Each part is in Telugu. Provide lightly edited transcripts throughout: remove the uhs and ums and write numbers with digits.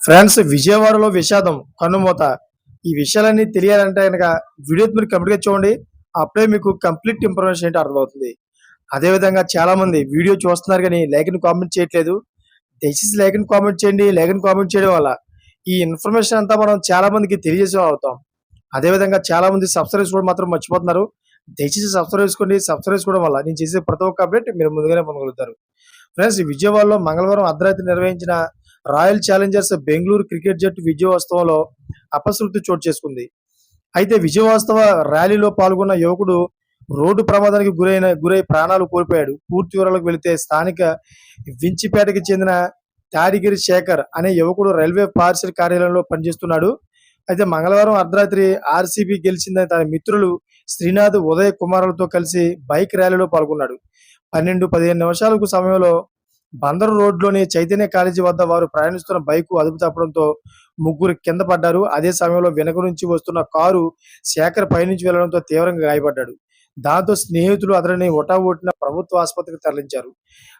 ఫ్రాన్స్ విజయవాడలో విషాదం కన్నుమూత. ఈ విషయాలన్నీ తెలియాలంటే గనక వీడియో మీరు కంప్లీట్‌గా చూడండి. అప్పుడే మీకు కంప్లీట్ ఇన్ఫర్మేషన్ ఏంటో అర్థమవుతుంది. అదేవిధంగా చాలామంది వీడియో చూస్తున్నారు గానీ లైక్ అండ్ కామెంట్ చేయట్లేదు. దయచేసి లైక్ అండ్ కామెంట్ చేయండి. లైక్ అండ్ కామెంట్ చేయడం వల్ల ఈ ఇన్ఫర్మేషన్ అంతా మనం చాలా మందికి తెలియజేసేవాళ్ళం అవుతాం. అదేవిధంగా చాలామంది సబ్స్క్రైబ్ చేసుకోవడం మాత్రం మర్చిపోతున్నారు. దయచేసి సబ్స్క్రైబ్ చేసుకోండి. సబ్స్క్రైబ్ చేసుకోవడం వల్ల నేను చేసే ప్రతి ఒక్క అప్డేట్ మీరు ముందుగానే పొందగలుగుతారు. ఫ్రెండ్స్, విజయవాడలో మంగళవారం అర్ధరాత్రి నిర్వహించిన రాయల్ ఛాలెంజర్స్ బెంగళూరు క్రికెట్ జట్టు విజయోత్సవంలో అపశృతి చోటు చేసుకుంది. అయితే విజయోత్సవ ర్యాలీలో పాల్గొన్న యువకుడు రోడ్డు ప్రమాదానికి గురై ప్రాణాలు కోల్పోయాడు. పూర్తి వివరాలకు వెళితే స్థానిక వించిపేటకి చెందిన తాడిగిరి శేఖర్ అనే యువకుడు రైల్వే పార్సల్ కార్యాలయంలో పనిచేస్తున్నాడు. అయితే మంగళవారం అర్ధరాత్రి ఆర్సీబీ గెలిచిందని తన మిత్రులు శ్రీనాథ్, ఉదయ్ కుమారులతో కలిసి బైక్ ర్యాలీలో పాల్గొన్నాడు. 12-15 నిమిషాలకు సమయంలో బందరు రోడ్లోని చైతన్య కాలేజీ వద్ద వారు ప్రయాణిస్తున్న బైకు అదుపు తప్పడంతో ముగ్గురు కింద పడ్డారు. అదే సమయంలో వెనుక నుంచి వస్తున్న కారు శేఖర్ పైనుంచి వెళ్లడంతో తీవ్రంగా గాయపడ్డాడు. దాంతో స్నేహితులు అతడిని హుటాహుటిన ప్రభుత్వ ఆసుపత్రికి తరలించారు.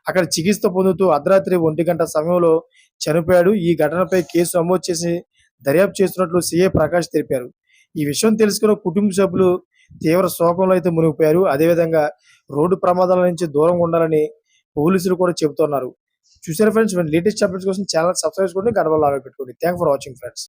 అక్కడ చికిత్స పొందుతూ అర్ధరాత్రి 1 గంట సమయంలో చనిపోయాడు. ఈ ఘటనపై కేసు నమోదు చేసి దర్యాప్తు చేస్తున్నట్లు సీఐ ప్రకాష్ తెలిపారు. ఈ విషయం తెలుసుకున్న కుటుంబ సభ్యులు తీవ్ర శోకంలో అయితే మునిగిపోయారు. అదేవిధంగా రోడ్డు ప్రమాదాల నుంచి దూరంగా ఉండాలని పోలీసులు కూడా చెబుతున్నారు. చూసారా ఫ్రెండ్స్, లేటెస్ట్ అప్డేట్స్ కోసం ఛానల్ సబ్స్క్రైబ్ చేసుకోండి, గడవలు పెట్టుకోండి. Thank for watching friends.